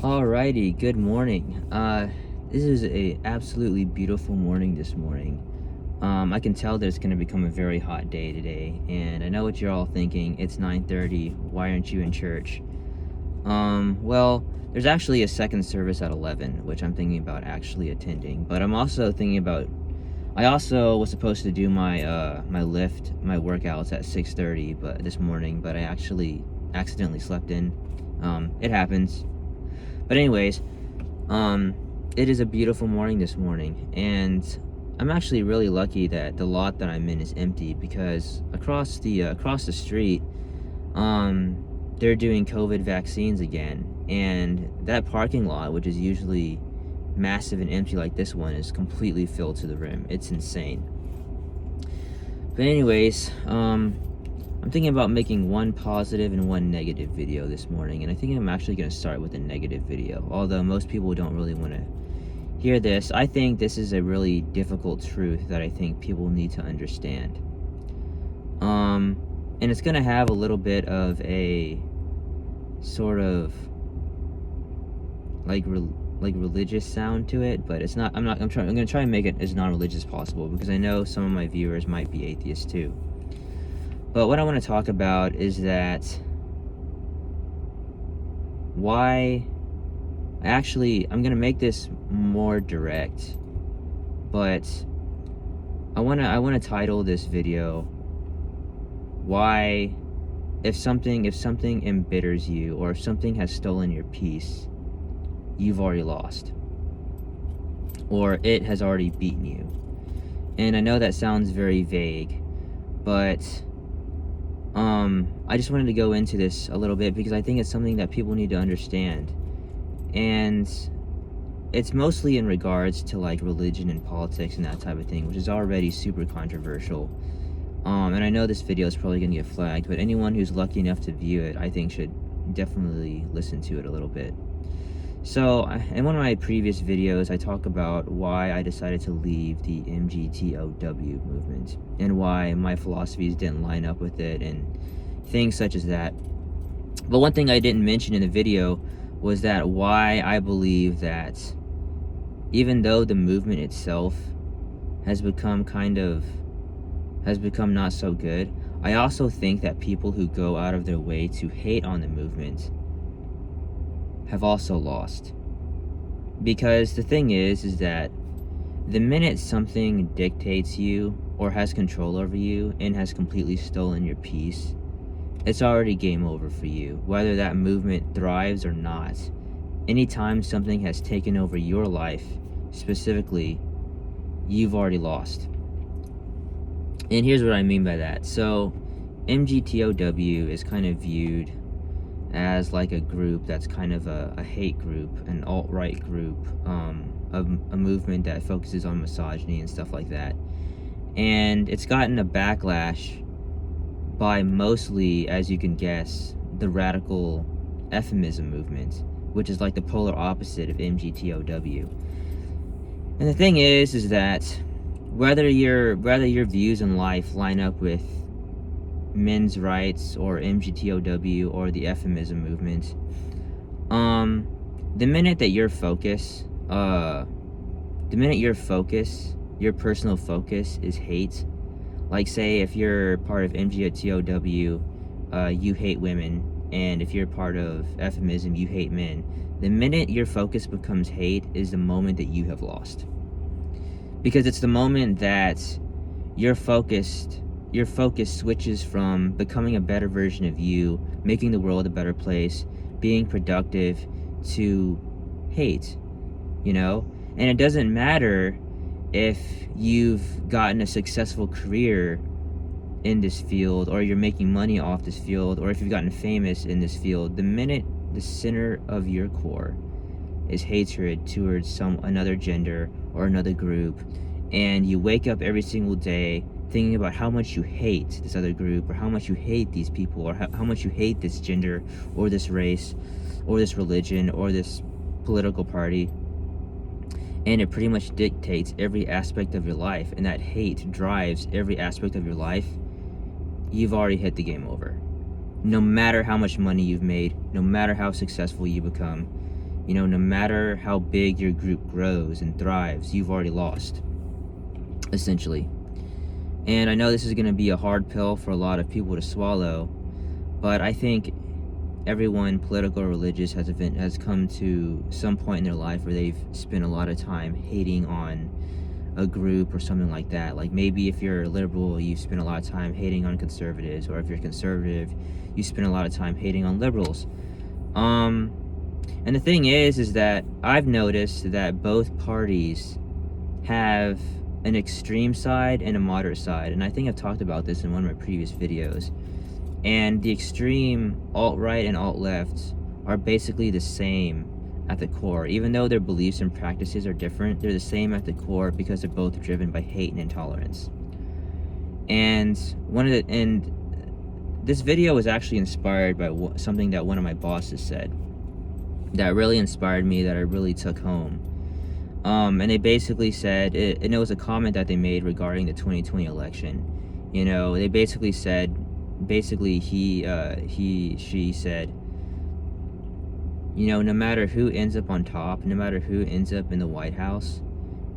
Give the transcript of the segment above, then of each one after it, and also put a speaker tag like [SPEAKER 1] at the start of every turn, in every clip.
[SPEAKER 1] Alrighty, good morning. This is a absolutely beautiful morning this morning. I can tell that it's going to become a very hot day today, and I know what you're all thinking. It's 9:30. Why aren't you in church? Well, there's actually a second service at 11, which I'm thinking about actually attending. But I'm also thinking about. I also was supposed to do my my workouts at 6:30, but this morning, but I actually accidentally slept in. It happens. But anyways, it is a beautiful morning this morning, and I'm actually really lucky that the lot that I'm in is empty because across the street, they're doing COVID vaccines again, and that parking lot, which is usually massive and empty like this one, is completely filled to the rim. It's insane. But anyways, I'm thinking about making one positive and one negative video this morning, and I think I'm actually going to start with a negative video, although most people don't really want to hear this. I think this is a really difficult truth that I think people need to understand. And it's going to have a little bit of a sort of like religious sound to it, but it's not. I'm going to try and make it as non-religious as possible because I know some of my viewers might be atheists too. But what I want to talk about is that I'm going to make this more direct, but I want to title this video, why, if something embitters you, or if something has stolen your peace, you've already lost, or it has already beaten you. And I know that sounds very vague, but I just wanted to go into this a little bit because I think it's something that people need to understand. And it's mostly in regards to like religion and politics and that type of thing, which is already super controversial. And I know this video is probably going to get flagged, but anyone who's lucky enough to view it, I think should definitely listen to it a little bit. So, in one of my previous videos, I talk about why I decided to leave the MGTOW movement and why my philosophies didn't line up with it and things such as that. But one thing I didn't mention in the video was that why I believe that even though the movement itself has become not so good, I also think that people who go out of their way to hate on the movement have also lost. Because the thing is that the minute something dictates you or has control over you and has completely stolen your peace, it's already game over for you, whether that movement thrives or not. Anytime something has taken over your life, specifically, you've already lost. And here's what I mean by that. So, MGTOW is kind of viewed as like a group that's kind of a hate group, an alt-right group, a movement that focuses on misogyny and stuff like that. And it's gotten a backlash by mostly, as you can guess, the radical feminism movement, which is like the polar opposite of MGTOW. And the thing is that whether your views in life line up with men's rights or MGTOW or the feminism movement, the minute your personal focus is hate, like say if you're part of MGTOW, you hate women, and if you're part of feminism, you hate men, the minute your focus becomes hate is the moment that you have lost. Because it's the moment that your focus switches from becoming a better version of you, making the world a better place, being productive, to hate, And it doesn't matter if you've gotten a successful career in this field, or you're making money off this field, or if you've gotten famous in this field. The minute the center of your core is hatred towards another gender or another group, and you wake up every single day thinking about how much you hate this other group, or how much you hate these people, or how much you hate this gender, or this race, or this religion, or this political party, and it pretty much dictates every aspect of your life, and that hate drives every aspect of your life, you've already hit the game over. No matter how much money you've made, no matter how successful you become, You know, no matter how big your group grows and thrives, you've already lost, essentially. And I know this is going to be a hard pill for a lot of people to swallow, but I think everyone, political or religious, has come to some point in their life where they've spent a lot of time hating on a group or something like that. Like maybe if you're a liberal, you spend a lot of time hating on conservatives, or if you're conservative, you spend a lot of time hating on liberals. And the thing is that I've noticed that both parties have an extreme side and a moderate side, and I think I've talked about this in one of my previous videos. And the extreme alt-right and alt-left are basically the same at the core. Even though their beliefs and practices are different, they're the same at the core because they're both driven by hate and intolerance. And this video was actually inspired by something that one of my bosses said that really inspired me, that I really took home. And they basically said, and it was a comment that they made regarding the 2020 election. You know, they basically said, she said, you know, no matter who ends up on top, no matter who ends up in the White House,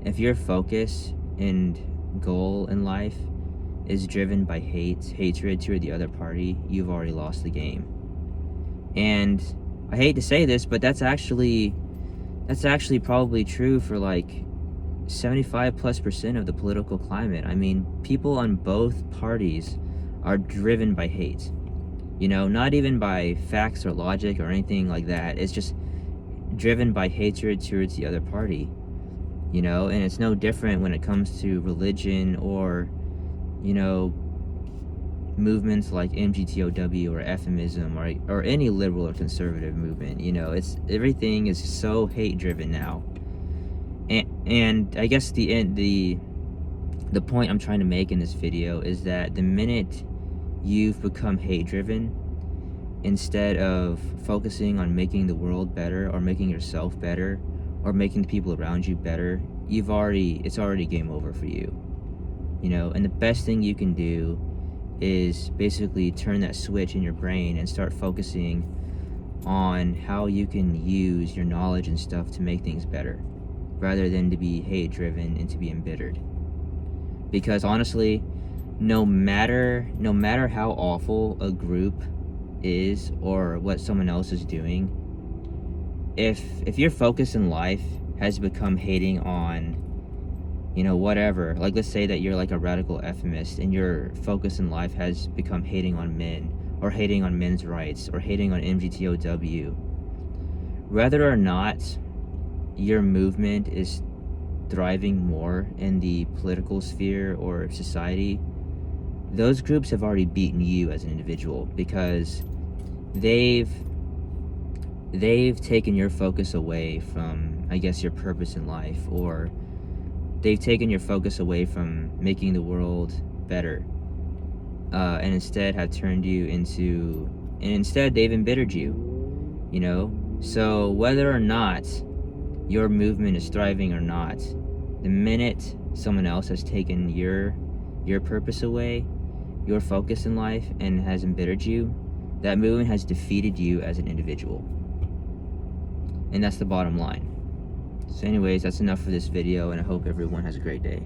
[SPEAKER 1] if your focus and goal in life is driven by hatred toward the other party, you've already lost the game. And I hate to say this, but that's actually probably true for like 75+% of the political climate. I mean, people on both parties are driven by hate. You know, not even by facts or logic or anything like that. It's just driven by hatred towards the other party. You know, and it's no different when it comes to religion or, you know, movements like MGTOW or FMism or any liberal or conservative movement. You know, everything is so hate driven now. And I guess the point I'm trying to make in this video is that the minute you've become hate driven, instead of focusing on making the world better or making yourself better or making the people around you better, it's already game over for you. You know, and the best thing you can do is basically turn that switch in your brain and start focusing on how you can use your knowledge and stuff to make things better, rather than to be hate driven and to be embittered. Because honestly, no matter how awful a group is or what someone else is doing, if your focus in life has become hating on, you know, whatever, like let's say that you're like a radical FMist and your focus in life has become hating on men or hating on men's rights or hating on MGTOW, whether or not your movement is thriving more in the political sphere or society, those groups have already beaten you as an individual, because they've taken your focus away from, I guess, your purpose in life, or they've taken your focus away from making the world better, and instead have turned you into, and instead they've embittered you, you know? So whether or not your movement is thriving or not, the minute someone else has taken your purpose away, your focus in life, and has embittered you, that movement has defeated you as an individual. And that's the bottom line. So anyways, that's enough for this video, and I hope everyone has a great day.